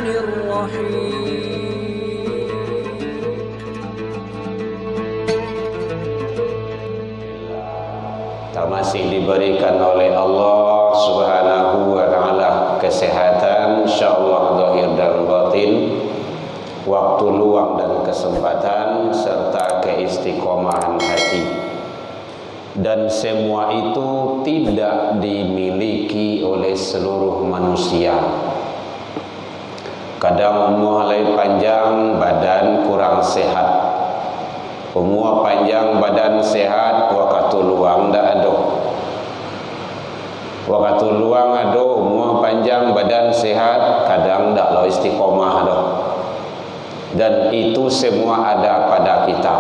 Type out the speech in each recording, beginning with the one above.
Kita masih diberikan oleh Allah Subhanahu wa ta'ala kesehatan, insyaallah zahir dan batin, waktu luang dan kesempatan, serta keistiqomahan hati. Dan semua itu tidak dimiliki oleh seluruh manusia. Kadang mulai panjang, badan kurang sehat. Umur panjang, badan sehat, waktu luang ndak ada. Waktu luang ada, umur panjang, badan sehat, kadang ndak lo istiqomah ada. Dan itu semua ada pada kita.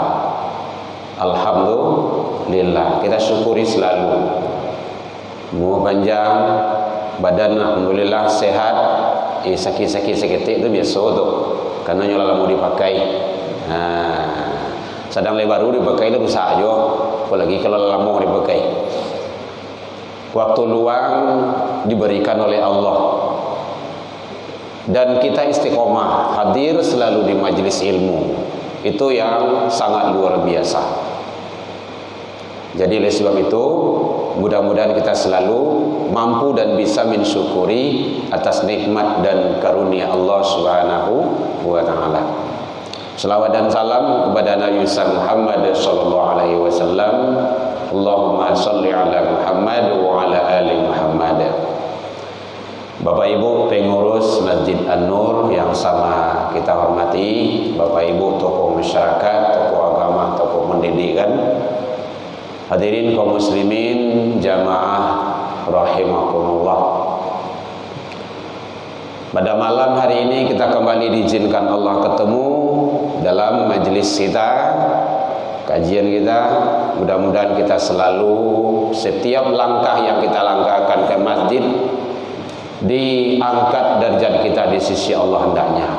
Alhamdulillah, kita syukuri selalu. Umur panjang, badan alhamdulillah sehat. Sakit-sakit itu biasa tuh, karena nyola mau dipakai. Sedang baru dipakai itu rusak aja, apalagi kalau lama dipakai. Waktu luang diberikan oleh Allah, dan kita istiqomah hadir selalu di majelis ilmu. Itu yang sangat luar biasa. Jadi oleh sebab itu, mudah-mudahan kita selalu mampu dan bisa mensyukuri atas nikmat dan karunia Allah Subhanahu wa ta'ala. Selawat dan salam kepada Nabi Muhammad sallallahu alaihi wasallam. Allahumma shalli ala Muhammad wa ala ali Muhammad. Bapak Ibu pengurus Masjid An-Nur yang sama kita hormati, Bapak Ibu tokoh masyarakat, tokoh agama, tokoh pendidikan, hadirin kaum muslimin jamaah rahimakumullah. Pada malam hari ini kita kembali diizinkan Allah ketemu dalam majelis kita, kajian kita. Mudah-mudahan kita selalu, setiap langkah yang kita langkahkan ke masjid, diangkat derajat kita di sisi Allah hendaknya,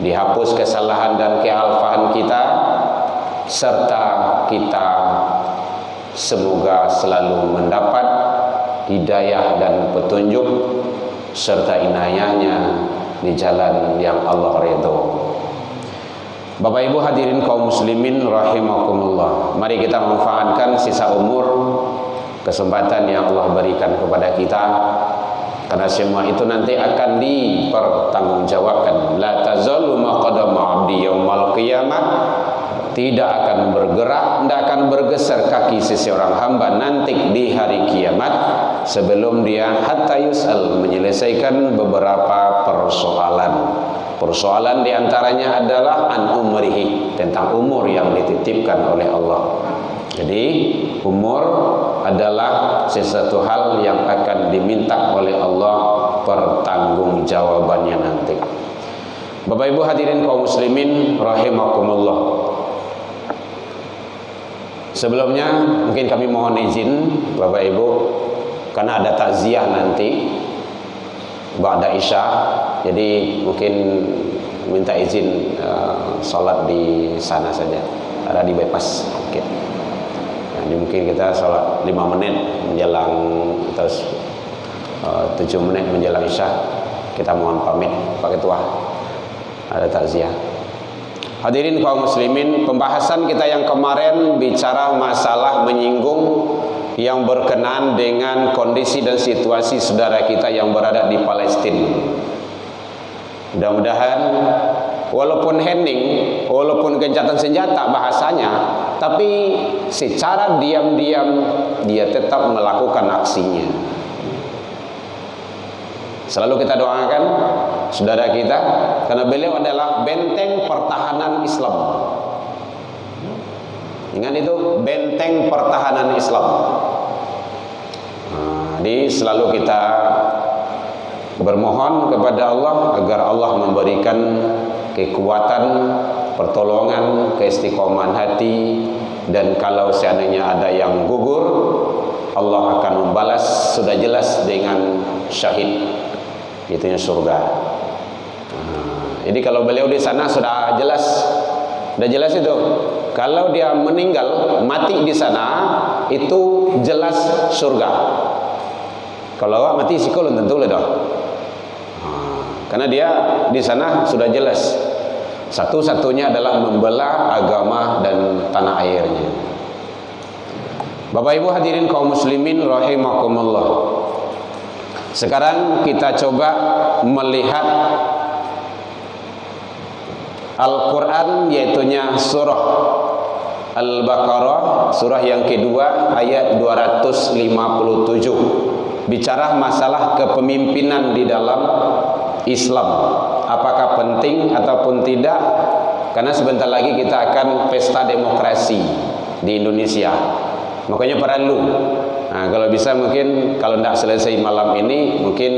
dihapus kesalahan dan kealfaan kita, serta kita semoga selalu mendapat hidayah dan petunjuk serta inayahnya di jalan yang Allah ridho. Bapak Ibu hadirin kaum muslimin rahimakumullah. Mari kita manfaatkan sisa umur, kesempatan yang Allah berikan kepada kita, karena semua itu nanti akan dipertanggungjawabkan. La tazalu maqdama 'abdi yaumal qiyamah. Tidak akan bergerak, tidak akan bergeser kaki seseorang hamba nanti di hari kiamat sebelum dia hatta yus'al, menyelesaikan beberapa persoalan. Persoalan diantaranya adalah an umrihi, tentang umur yang dititipkan oleh Allah. Jadi umur adalah sesuatu hal yang akan diminta oleh Allah pertanggungjawabannya nanti. Bapak Ibu hadirin kaum muslimin rahimakumullah. Sebelumnya mungkin kami mohon izin Bapak Ibu, karena ada takziah nanti ba'da Isya, jadi mungkin minta izin sholat di sana saja, ada di bypass. Oke. Jadi mungkin kita sholat 5 menit menjelang atau 7 menit menjelang Isya, kita mohon pamit Pak Ketua, ada takziah. Hadirin kaum muslimin, pembahasan kita yang kemarin bicara masalah menyinggung yang berkenaan dengan kondisi dan situasi saudara kita yang berada di Palestina. Mudah-mudahan walaupun hening, walaupun gencatan senjata bahasanya, tapi secara diam-diam dia tetap melakukan aksinya. Selalu kita doakan saudara kita, karena beliau adalah benteng pertahanan Islam. Ingat itu, benteng pertahanan Islam. Jadi selalu kita bermohon kepada Allah agar Allah memberikan kekuatan, pertolongan, keistiqomahan hati, dan kalau seandainya ada yang gugur, Allah akan membalas sudah jelas dengan syahid, itunya surga. Jadi kalau beliau di sana sudah jelas itu. Kalau dia meninggal mati di sana itu jelas surga. Kalau awak mati sikolon tentu le dah. Karena dia di sana sudah jelas satu-satunya adalah membelah agama dan tanah airnya. Bapak Ibu hadirin kaum muslimin rahimakumullah. Sekarang kita coba melihat Al-Quran, yaitunya surah Al-Baqarah, surah yang kedua ayat 257. Bicara masalah kepemimpinan di dalam Islam, apakah penting ataupun tidak? Karena sebentar lagi kita akan pesta demokrasi di Indonesia, makanya perlu. Nah, kalau bisa mungkin kalau tidak selesai malam ini, mungkin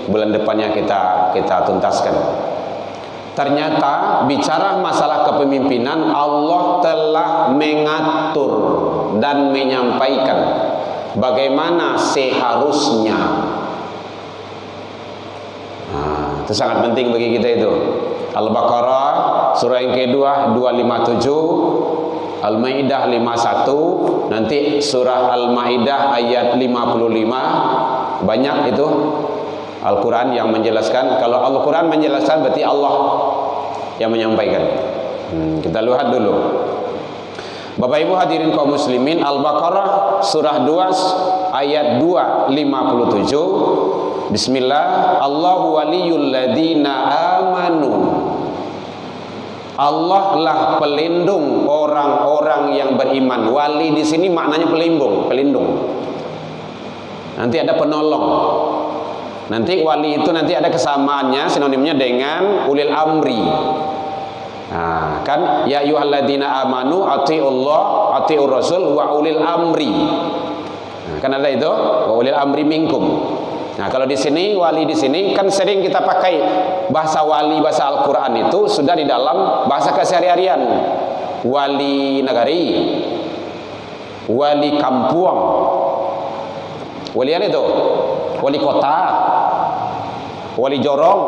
bulan depannya kita tuntaskan. Ternyata bicara masalah kepemimpinan, Allah telah mengatur dan menyampaikan bagaimana seharusnya. Itu sangat penting bagi kita itu. Al-Baqarah surah yang kedua 257, Al-Maidah 51, nanti surah Al-Maidah ayat 55. Banyak itu Al-Quran yang menjelaskan. Kalau Al-Quran menjelaskan berarti Allah yang menyampaikan. Kita lihat dulu. Bapak Ibu hadirin kaum muslimin, Al-Baqarah surah 2 ayat 257. Bismillah, Allahu waliyul ladina amanu. Allah lah pelindung orang-orang yang beriman. Wali di sini maknanya pelindung. Nanti ada penolong. Nanti wali itu nanti ada kesamaannya, sinonimnya dengan ulil amri. Nah, kan ya ayyuhalladzina amanu atiullah atiur rasul wa ulil amri. Nah, kan ada itu wa ulil amri minkum. Nah, kalau di sini wali di sini kan sering kita pakai bahasa wali, bahasa Al-Qur'an itu sudah di dalam bahasa keseharian. Wali negari, wali kampung, walian itu, wali kota, wali jorong,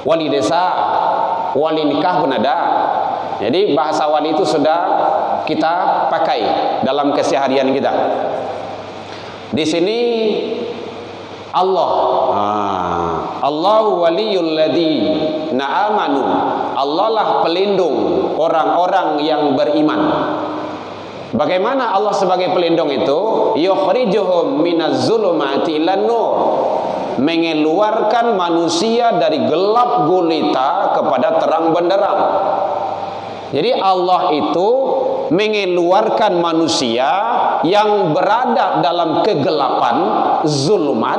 wali desa, wali nikah pun ada. Jadi bahasa wali itu sudah kita pakai dalam keseharian kita. Di sini Allah, Allahu waliyul ladzina amanu. Allah lah pelindung orang-orang yang beriman. Bagaimana Allah sebagai pelindung itu? Yukhrijuhum minaz zulumati ilan nur. Mengeluarkan manusia dari gelap gulita kepada terang benderang. Jadi Allah itu mengeluarkan manusia yang berada dalam kegelapan zulumat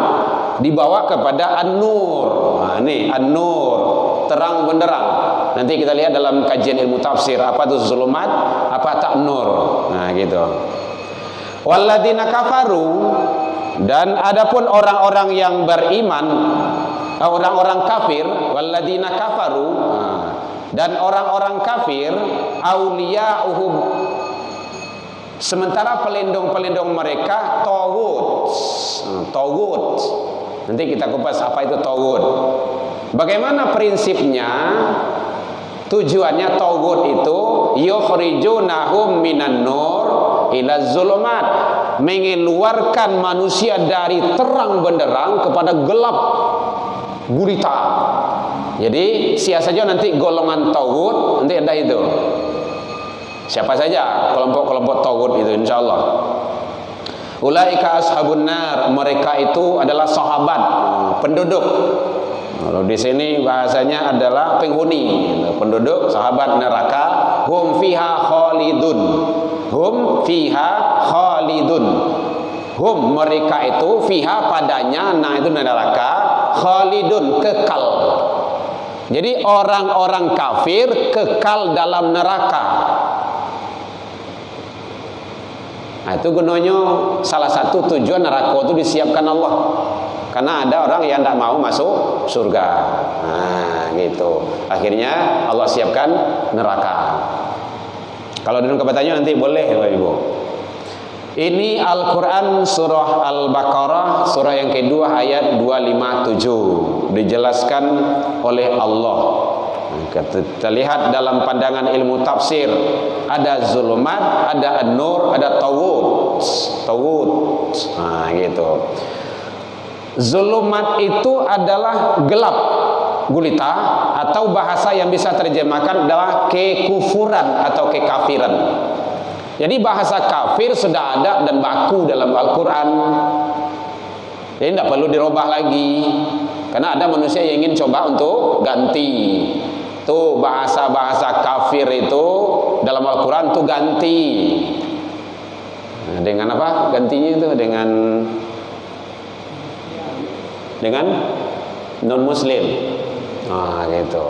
dibawa kepada an-nur. Nah, ini an-nur, terang benderang. Nanti kita lihat dalam kajian ilmu tafsir apa itu zulumat, apa tak nur. Nah, gitu. Walladzina kafaru, dan adapun orang-orang yang beriman, orang-orang kafir, walladzina kafaru, dan orang-orang kafir, auliya'uhum, sementara pelindung-pelindung mereka tawud. Nanti kita kupas apa itu tawud. Bagaimana prinsipnya? Tujuannya tawud itu yukhrijunahum minan nur ila zulumat, mengeluarkan manusia dari terang benderang kepada gelap gulita. Jadi siapa saja nanti golongan tauhid, nanti ada itu. Siapa saja kelompok-kelompok tauhid itu insyaallah. Ulaika ashabun nar, mereka itu adalah sahabat, penduduk. Kalau di sini bahasanya adalah penghuni, penduduk, sahabat neraka. Hum fiha khalidun. Hum fiha khalidun. Hum mereka itu fiha padanya, nah itu neraka, khalidun kekal. Jadi orang-orang kafir kekal dalam neraka. Nah, itu gunanya salah satu tujuan neraka itu disiapkan Allah. Karena ada orang yang tidak mau masuk surga. Nah, gitu. Akhirnya Allah siapkan neraka. Kalau dengan kebatanya nanti boleh Bapak Ibu. Ini Al-Quran surah Al-Baqarah surah yang kedua ayat 257 dijelaskan oleh Allah. Kita lihat dalam pandangan ilmu tafsir, ada zulumat, ada an-nur, ada tawud. Nah gitu. Zulumat itu adalah gelap gulita, atau bahasa yang bisa terjemahkan adalah kekufuran atau kekafiran. Jadi bahasa kafir sudah ada dan baku dalam Al-Quran, jadi tidak perlu dirubah lagi. Karena ada manusia yang ingin coba untuk ganti. Tuh bahasa-bahasa kafir itu dalam Al-Quran tuh ganti. Nah, dengan apa gantinya itu? Dengan non muslim. Nah, gitu.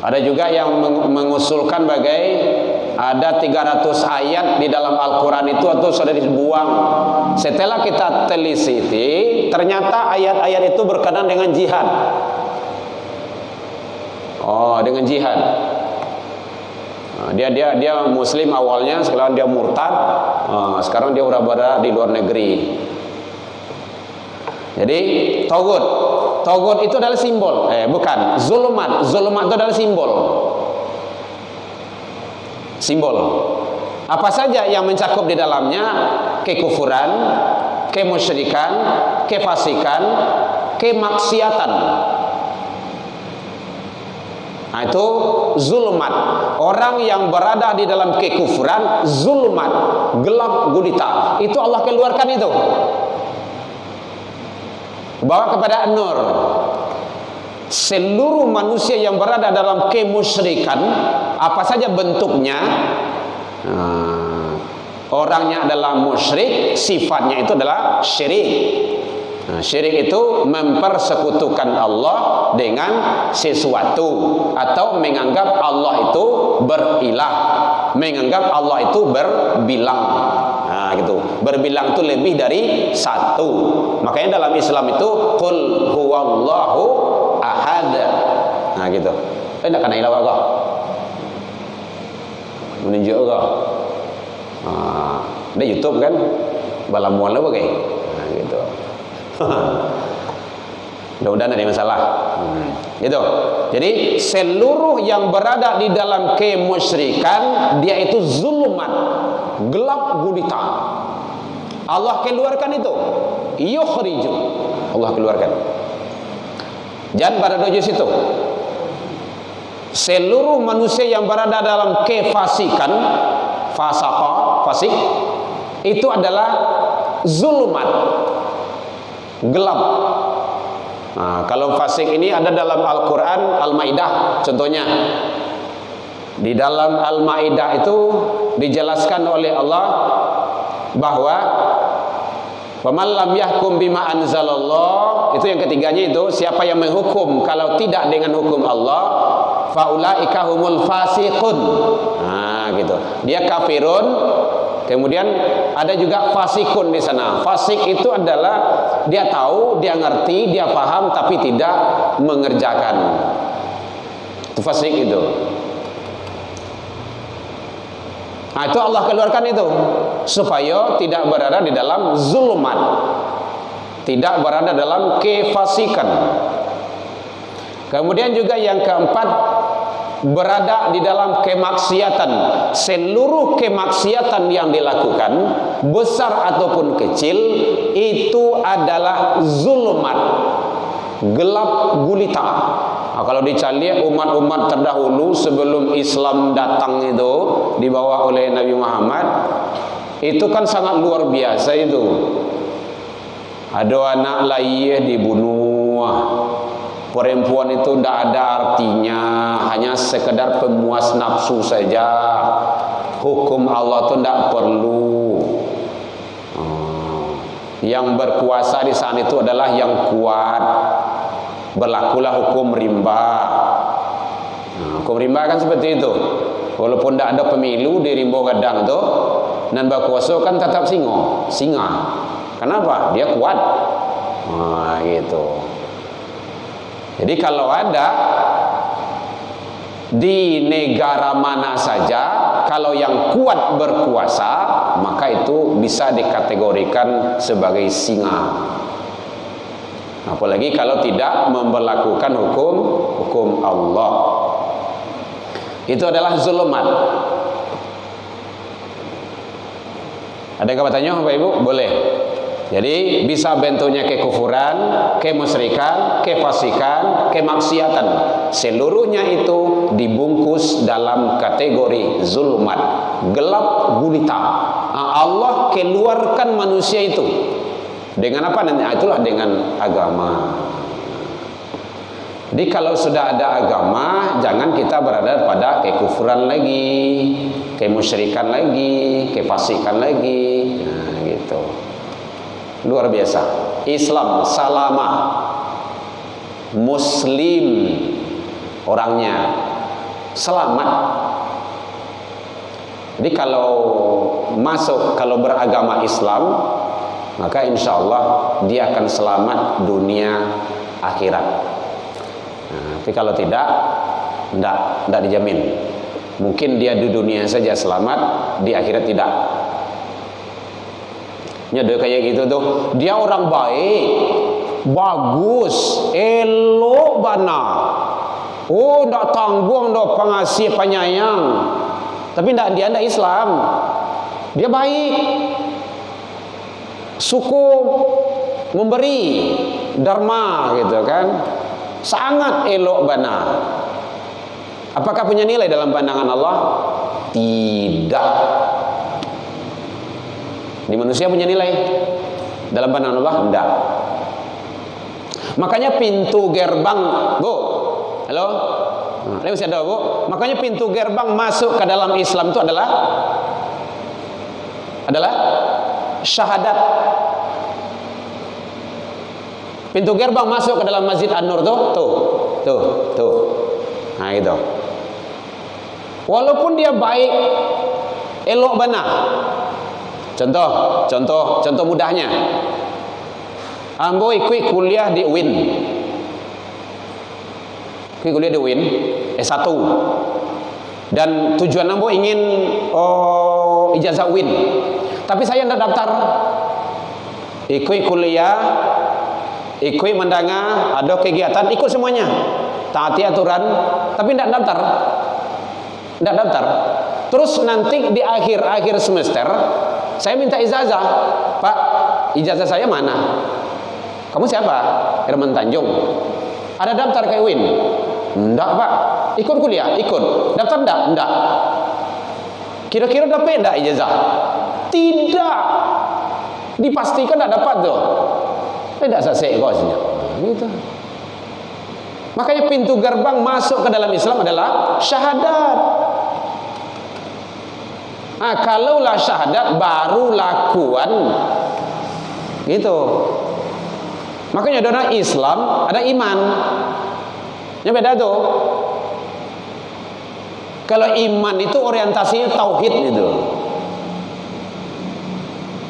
Ada juga yang mengusulkan ada 300 ayat di dalam Al-Quran itu atau sudah dibuang. Setelah kita telisiti, ternyata ayat-ayat itu berkenaan dengan jihad. Oh, dengan jihad. Nah, dia muslim awalnya, sekarang dia murtad. Sekarang dia udah berada di luar negeri. Jadi Togut itu adalah simbol. Bukan. Zulumat itu adalah simbol. Apa saja yang mencakup di dalamnya? Kekufuran, kemusyrikan, kefasikan, kemaksiatan. Nah, itu zulumat. Orang yang berada di dalam kekufuran, zulumat, gelap gulita. Itu Allah keluarkan itu. Bawa kepada nur. Seluruh manusia yang berada dalam kemusyrikan, apa saja bentuknya, orangnya adalah musyrik, sifatnya itu adalah syirik. Syirik itu mempersekutukan Allah dengan sesuatu, atau menganggap Allah itu berilah, menganggap Allah itu berbilang. Nah, gitu. Berbilang itu lebih dari satu. Makanya dalam Islam itu qul huwallahu ahad. Nah, gitu. Nak kena ilawak kau. Menunjuk kau. Ada YouTube kan? Balamuan lah bagai. Nah, gitu. Mudah-mudahan ada masalah. Gitu. Jadi seluruh yang berada di dalam kemusyrikan, dia itu zulumat, gelap gulita. Allah keluarkan itu. Yukhriju. Allah keluarkan. Jangan pada dojo situ. Seluruh manusia yang berada dalam kefasikan, fasik, itu adalah zulumat, gelap. Nah, kalau fasik ini ada dalam Al-Quran Al-Maidah contohnya. Di dalam Al-Maidah itu dijelaskan oleh Allah bahwa faman lam yahkum bima anzalallah, itu yang ketiganya itu, siapa yang menghukum kalau tidak dengan hukum Allah, faulaika humul fasiqun. Nah, gitu. Dia kafirun. Kemudian ada juga fasikun di sana. Fasik itu adalah dia tahu, dia ngerti, dia paham tapi tidak mengerjakan. Itu fasik itu. Nah, itu Allah keluarkan itu supaya tidak berada di dalam zulumat, tidak berada dalam kefasikan. Kemudian juga yang keempat, berada di dalam kemaksiatan. Seluruh kemaksiatan yang dilakukan, besar ataupun kecil, itu adalah zulumat, gelap gulita. Nah, kalau dicari umat-umat terdahulu sebelum Islam datang itu dibawa oleh Nabi Muhammad, itu kan sangat luar biasa itu. Ada anak layih dibunuh, perempuan itu tidak ada artinya, hanya sekedar pemuas nafsu saja. Hukum Allah itu tidak perlu. Yang berkuasa di sana itu adalah yang kuat. Berlakulah hukum rimba. Hukum rimba kan seperti itu. Walaupun tidak ada pemilu di Rimbo Gadang itu, dan berkuasa kan tetap singa. Kenapa? Dia kuat. Nah, gitu. Jadi kalau ada di negara mana saja, kalau yang kuat berkuasa, maka itu bisa dikategorikan sebagai singa. Apalagi kalau tidak memberlakukan hukum Allah. Itu adalah zulumat. Ada yang bertanya Bapak Ibu? Boleh. Jadi bisa bentuknya kekufuran, kemusyrikan, kefasikan, kemaksiatan. Seluruhnya itu dibungkus dalam kategori zulmat, gelap gulita. Allah keluarkan manusia itu dengan apa nanti? Itulah dengan agama. Jadi kalau sudah ada agama, jangan kita berada pada kekufuran lagi, kemusyrikan lagi, kefasikan lagi. Nah, gitu. Luar biasa. Islam salama, muslim orangnya selamat. Jadi kalau beragama Islam, maka insya Allah dia akan selamat dunia akhirat. Nah, tapi kalau tidak dijamin. Mungkin dia di dunia saja selamat, di akhirat tidak. Nyada kayak gitu tuh, dia orang baik, bagus, elok bana. Oh, ndak tanggung, ndak pengasih, penyayang. Tapi dia ndak Islam. Dia baik, suku memberi dharma gitu kan, sangat elok bana. Apakah punya nilai dalam pandangan Allah? Tidak. Di manusia punya nilai, dalam pandangan Allah tidak. Makanya pintu gerbang, Bu, halo, ini masih ada, Bu. Makanya pintu gerbang masuk ke dalam Islam itu adalah syahadat. Pintu gerbang masuk ke dalam Masjid An-Nur tuh. Nah itu. Walaupun dia baik, elok benar. Contoh mudahnya. Ambo ikut kuliah di UIN. S1. Dan tujuan ambo ingin ijazah UIN. Tapi saya tidak daftar. Ikut kuliah, ikut mendengar, ada kegiatan, ikut semuanya. Taati aturan, tapi tidak daftar. Terus nanti di akhir semester saya minta ijazah. Pak, ijazah saya mana? Kamu siapa? Herman Tanjung. Ada daftar ke UIN? Enggak, Pak. Ikut kuliah? Ikut. Daftar enggak? Kira-kira dapat enggak ijazah? Tidak. Dipastikan enggak dapat tuh. Tidak selesai kosnya. Gitu. Makanya pintu gerbang masuk ke dalam Islam adalah syahadat. Nah, kalaulah syahadat baru lakuan gitu. Makanya ada Islam, ada iman. Yang beda tuh. Kalau iman itu orientasinya tauhid gitu.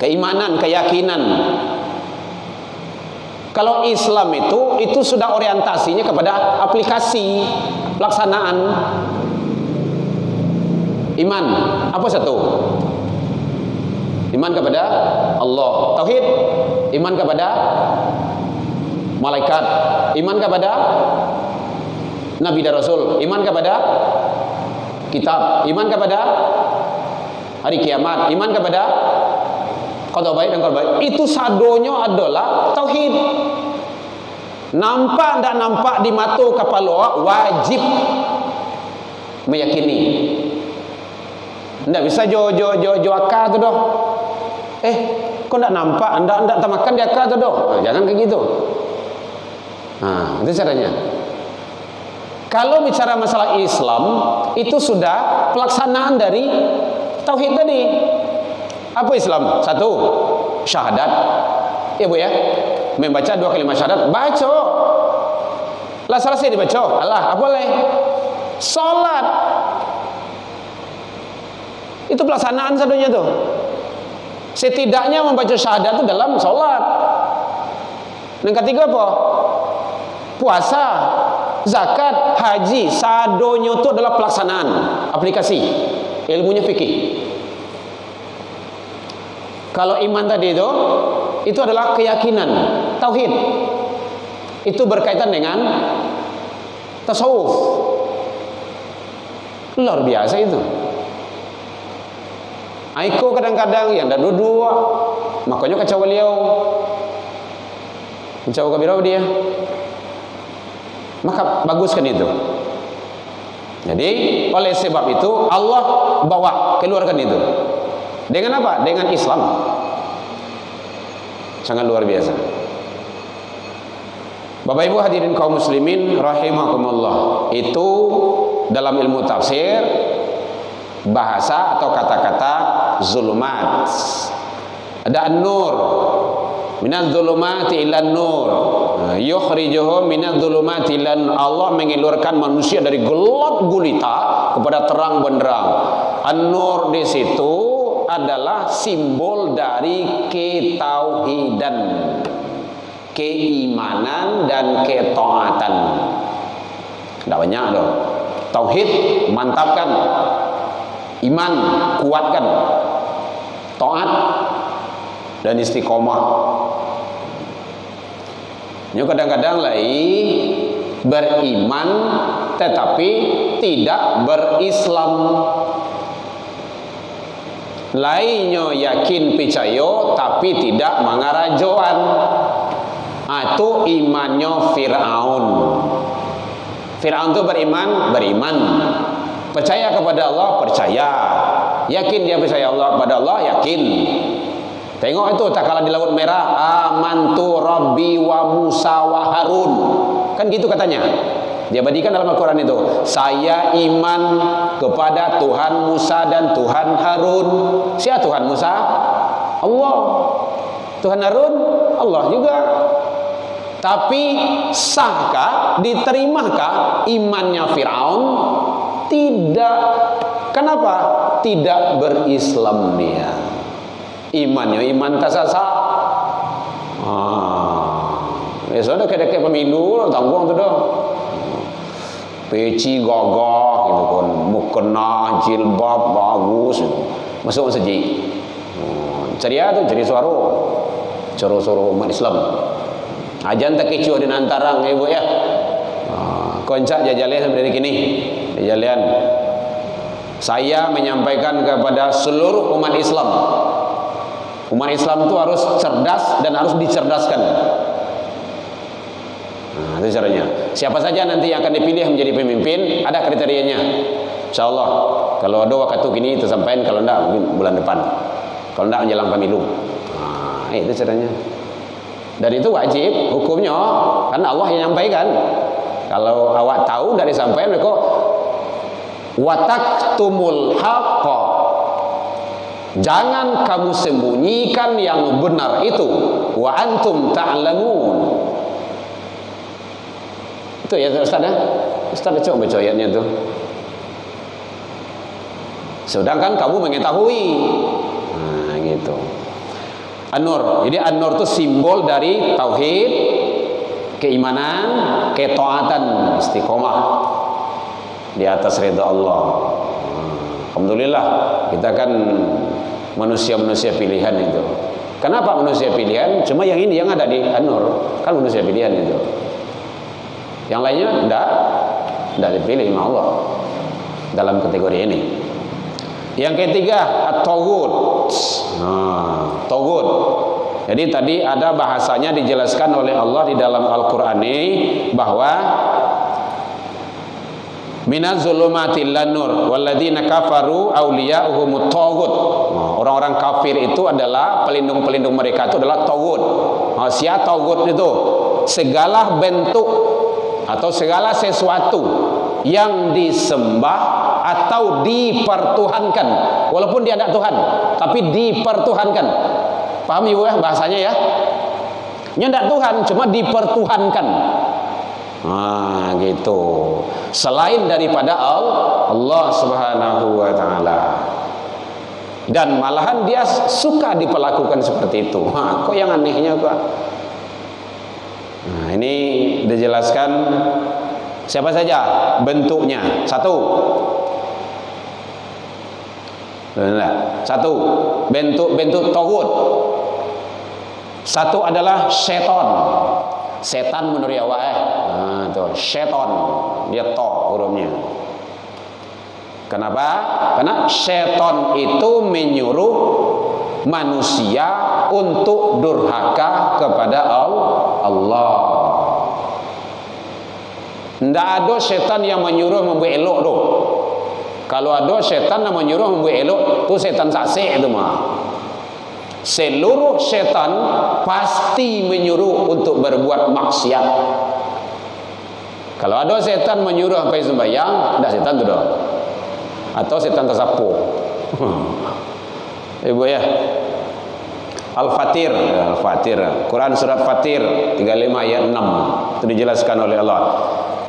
Keimanan, keyakinan. Kalau Islam itu sudah orientasinya kepada aplikasi, pelaksanaan. Iman, apa satu? Iman kepada Allah, tauhid. Iman kepada malaikat, iman kepada Nabi dan Rasul, iman kepada kitab, iman kepada hari kiamat, iman kepada qada baik dan qadar baik. Itu sadonya adalah tauhid. Nampak tidak nampak di mata kepala, wajib meyakini. Tidak bisa jo akal tu doh. Kau tidak nampak, tidak tamakan di akal tu doh. Jangan kayak gitu. Nah, itu caranya. Kalau bicara masalah Islam, itu sudah pelaksanaan dari tauhid tadi. Apa Islam? Satu, syahadat. Ya Bu ya, membaca 2 kalimat syahadat, baca. Lah selesai dibaca, Allah, boleh. Salat. Itu pelaksanaan satunya tuh. Setidaknya membaca syahadat itu dalam salat. Yang ketiga apa? Puasa, zakat, haji, sadonya itu adalah pelaksanaan, aplikasi, ilmunya fikih. Kalau iman tadi itu adalah keyakinan, tauhid. Itu berkaitan dengan tasawuf. Luar biasa itu. Aiko kadang-kadang yang dah dua, makanya kacau beliau. Mencapai berapa dia? Maka baguskan itu. Jadi oleh sebab itu Allah bawa keluarkan itu. Dengan apa? Dengan Islam. Sangat luar biasa. Bapak Ibu hadirin kaum muslimin rahimakumullah. Itu dalam ilmu tafsir bahasa atau kata-kata zulumat. Ada an-nur. Minaz zulumati ilan nur, yukhrijuhum minaz zulumati ilan. Allah mengeluarkan manusia dari gelap gulita kepada terang benderang. An-nur di situ adalah simbol dari ketauhidan, keimanan dan ketaatan. Tidak banyak dong. Tauhid mantapkan, iman kuatkan, taat dan istiqomah. Ini kadang-kadang beriman tetapi tidak berislam. Lainnya yakin percaya tapi tidak mengarajoan. Atau imannya Fir'aun. Fir'aun itu beriman, percaya kepada Allah, percaya. Yakin dia percaya Allah kepada Allah, yakin. Tengok itu tak kalah di Laut Merah, amantu Rabbi wa Musa wa Harun. Kan gitu katanya. Dia badikan dalam Al-Quran itu, saya iman kepada Tuhan Musa dan Tuhan Harun. Siapa Tuhan Musa? Allah. Tuhan Harun? Allah juga. Tapi sahkah, diterimakah imannya Fir'aun? Tidak. Kenapa? Tidak berislam dia. Imannya iman tasasa. Biasanya kayak pemilu tanggung tu dah. Peci gagah gitu kan, mukena jilbab bagus, masuk masjid. Ceria tu jadi suara umat Islam. Ajan tak kecoh di antarang ibu ya. Koncak jajalnya seperti ini. Jajalian. Saya menyampaikan kepada seluruh umat Islam. Umat Islam itu harus cerdas dan harus dicerdaskan. Nah, itu caranya. Siapa saja nanti yang akan dipilih menjadi pemimpin, ada kriterianya. InsyaAllah. Kalau ada waktu ini tersampaikan, kalau tidak mungkin bulan depan. Kalau tidak menjelang pemilu. Nah, itu caranya. Dan itu wajib hukumnya, karena Allah yang nyampaikan. Kalau awak tahu dari sampaian mereka wataktumul haqqa. Jangan kamu sembunyikan yang benar itu. Wa antum ta'lamun. Itu ya Ustaz ya. Ustaz coba baca ayatnya itu. Sedangkan kamu mengetahui. Nah gitu. An-Nur. Jadi An-Nur itu simbol dari tauhid, keimanan, ketaatan, istiqomah di atas ridha Allah. Alhamdulillah kita kan manusia-manusia pilihan itu. Kenapa manusia pilihan? Cuma yang ini yang ada di An-Nur kan manusia pilihan itu. Yang lainnya tidak dipilih sama Allah dalam kategori ini. Yang ketiga at-taghut. Taghut. Jadi tadi ada bahasanya dijelaskan oleh Allah di dalam Al-Qur'an ini bahwa minaz zulumatil lanur walladzina kafaru awliya'uhumut taghut. Orang-orang kafir itu adalah pelindung-pelindung mereka itu adalah taghut. Siapa taghut itu? Segala bentuk atau segala sesuatu yang disembah atau dipertuhankan, walaupun dia tidak Tuhan, tapi dipertuhankan. Paham ibu ya bahasanya ya? Dia tidak Tuhan, cuma dipertuhankan. Nah gitu. Selain daripada Allah Subhanahu wa taala. Dan malahan dia suka diperlakukan seperti itu. Kok yang anehnya Pak? Nah, ini dijelaskan siapa saja bentuknya. Satu bentuk taghut. Satu adalah setan. Setan menurut awak Nah, itu setan. Dia to hurufnya. Kenapa? Karena setan itu menyuruh manusia untuk durhaka kepada Allah. Tidak ada setan yang menyuruh membuat elok tu. Kalau ada setan yang menyuruh membuat elok, tu setan saksi itu mah. Seluruh setan pasti menyuruh untuk berbuat maksiat. Kalau ada setan menyuruh sampai sembahyang, dah setan tu dah. Atau setan tersapu. Ibu ya. Al-Fatir, Quran surat Fatir 35 ayat 6. Itu dijelaskan oleh Allah.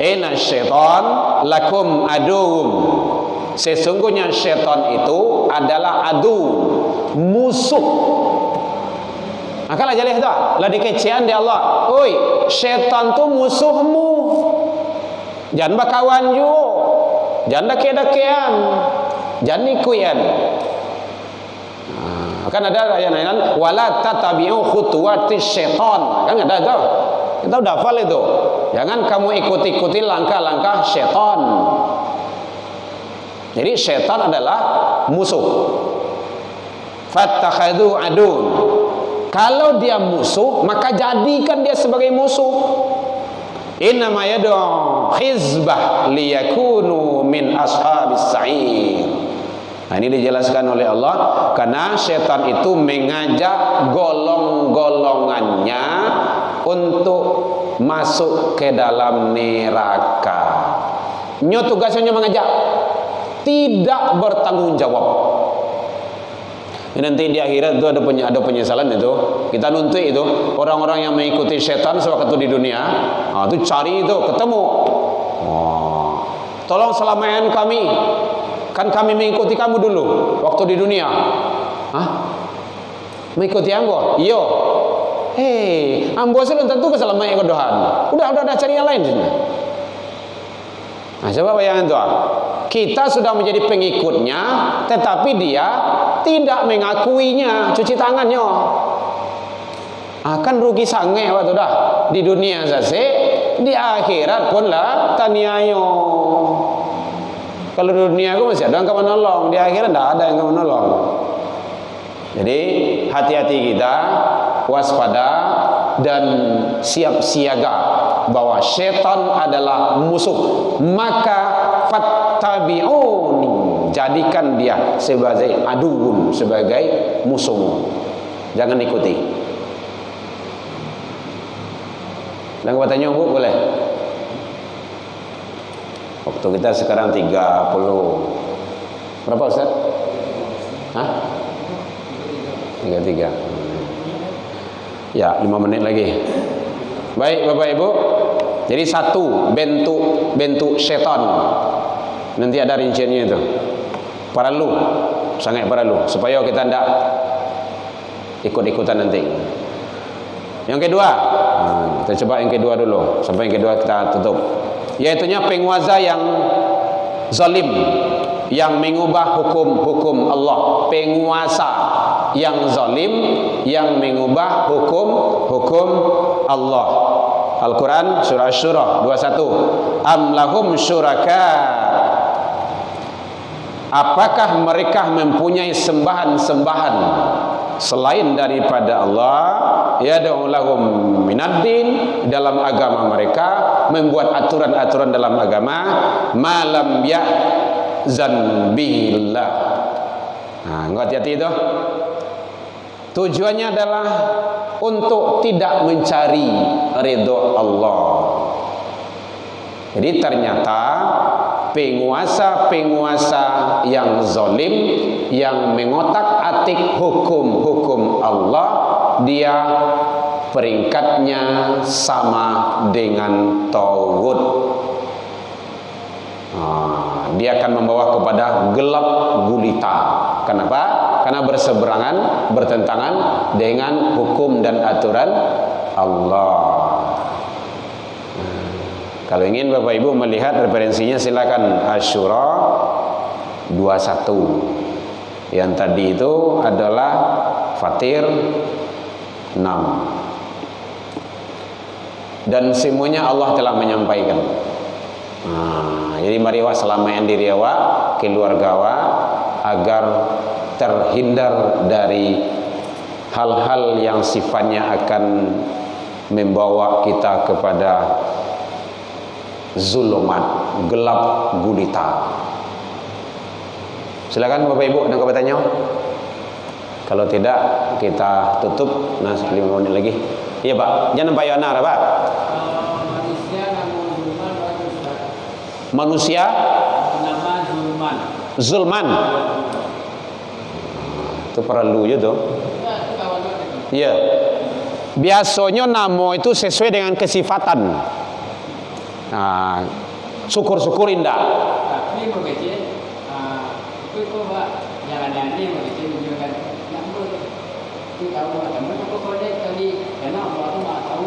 Inna syaitan lakum aduum. Sesungguhnya syaitan itu adalah adu, musuh. Akalah jalih tak? Lah dikecian di Allah. Oi, syaitan tu musuhmu. Jangan berkawan ju. Jangan dake-dakean. Jangan ikuyan. Kan ada ayat lain, wala tatabi'u khutuwatis syaitan. Kan ada tu. Kita udah hafal itu. Jangan kamu ikuti-ikuti langkah-langkah syaitan. Jadi syaitan adalah musuh. Fattakhadhu adun. Kalau dia musuh, maka jadikan dia sebagai musuh. Innama yad'u hizbah liyakunu min ashabis sa'ir. Nah, ini dijelaskan oleh Allah karena syaitan itu mengajak golong-golongannya untuk masuk ke dalam neraka. Nyo tugasnya mengajak, tidak bertanggung jawab. Nanti di akhirat itu ada penyesalan itu. Kita nuntut itu orang-orang yang mengikuti syaitan sewaktu di dunia. Itu cari itu ketemu. Tolong selamatkan kami. Kan kami mengikuti kamu dulu waktu di dunia. Mengikuti ambo? Iyo. Ambo belum tentu keselamatan kedohan. Udah cari yang lain sini. Nah, coba bayangkan tuh. Kita sudah menjadi pengikutnya, tetapi dia tidak mengakuinya, cuci tangannya. Akan rugi sange waktu dah di dunia saja, di akhirat pun lah taniayo. Kalau di dunia aku masih ada yang menolong, di akhirat tidak ada yang menolong. Jadi hati-hati kita, waspada dan siap siaga bahwa syaitan adalah musuh. Maka fattabi'uni, jadikan dia sebagai aduun, sebagai musuhmu. Jangan ikuti. Dan katanya Bu boleh. Waktu kita sekarang 30. Berapa Ustaz? 33. Ya, 5 menit lagi. Baik Bapak Ibu. Jadi satu bentuk syaitan. Nanti ada rinciannya itu. Perlu, sangat perlu supaya kita tidak ikut-ikutan nanti. Yang kedua, kita coba yang kedua dulu. Sampai yang kedua kita tutup. Yaitunya penguasa yang zalim, yang mengubah hukum-hukum Allah. Penguasa yang zalim, yang mengubah hukum-hukum Allah. Al-Quran surah Asy-Syura 21. Am lahum syuraka, apakah mereka mempunyai sembahan-sembahan selain daripada Allah? Yad'u lahum minad-din, dalam agama mereka membuat aturan-aturan dalam agama malam ya'zan billah. Hati-hati itu. Tujuannya adalah untuk tidak mencari ridho Allah. Jadi ternyata penguasa-penguasa yang zalim, yang mengotak-atik hukum-hukum Allah, dia peringkatnya sama dengan taghut. Dia akan membawa kepada gelap gulita. Kenapa? Karena berseberangan, bertentangan dengan hukum dan aturan Allah. Kalau ingin Bapak Ibu melihat referensinya, silakan Asy-Syura 21. Yang tadi itu adalah Fatir 6. Dan semuanya Allah telah menyampaikan. Jadi mari wa selamain diri wa, keluarga wa, agar terhindar dari hal-hal yang sifatnya akan membawa kita kepada zulumat, gelap gulita. Silakan Bapak Ibu ada bertanya. Kalau tidak kita tutup. Nah 5 menit lagi. Iya Pak, jangan Pak Yonar Pak. Manusia nama Zulman. Itu perlu ya tuh. Iya. Biasanya nama itu sesuai dengan kesifatan. Nah, syukur-syukur indah. Tapi begitu itu Pak jangan begitu juga nama itu tahu teman aku boleh tadi karena orang enggak tahu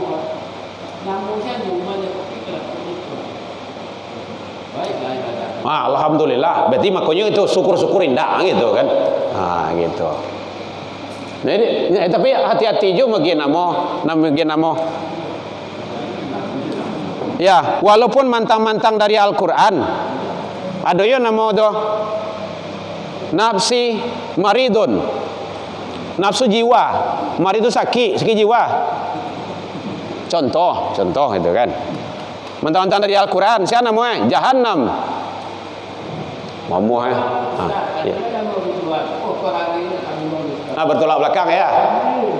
nama saya cuma dia pikir itu. Baik. Alhamdulillah. Berarti makanya itu syukur-syukur indah gitu kan. Nah, gitu. Jadi, tapi hati-hati juga bagi nama. Ya, walaupun mantang-mantang dari Al-Quran, ada ya nama itu nafsi maridun, nafsu jiwa, marid itu sakit jiwa. Contoh itu kan. Mentang-mentang dari Al-Quran, siapa namanya? Jahannam. Mamu ya. Ya. Bertolak belakang ya.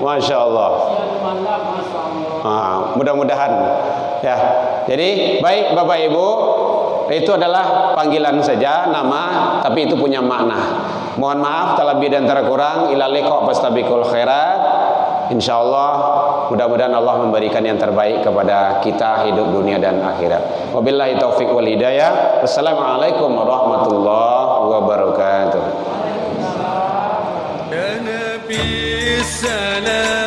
Masya Allah. Mudah-mudahan ya. Jadi baik Bapak Ibu, itu adalah panggilan saja nama, tapi itu punya makna. Mohon maaf terlebih dan terkurang. Ila liqa fastabiqul khairat. Insyaallah mudah-mudahan Allah memberikan yang terbaik kepada kita hidup dunia dan akhirat. Wabillahi taufik wal hidayah. Wassalamualaikum warahmatullahi wabarakatuh. Ya Nabi salam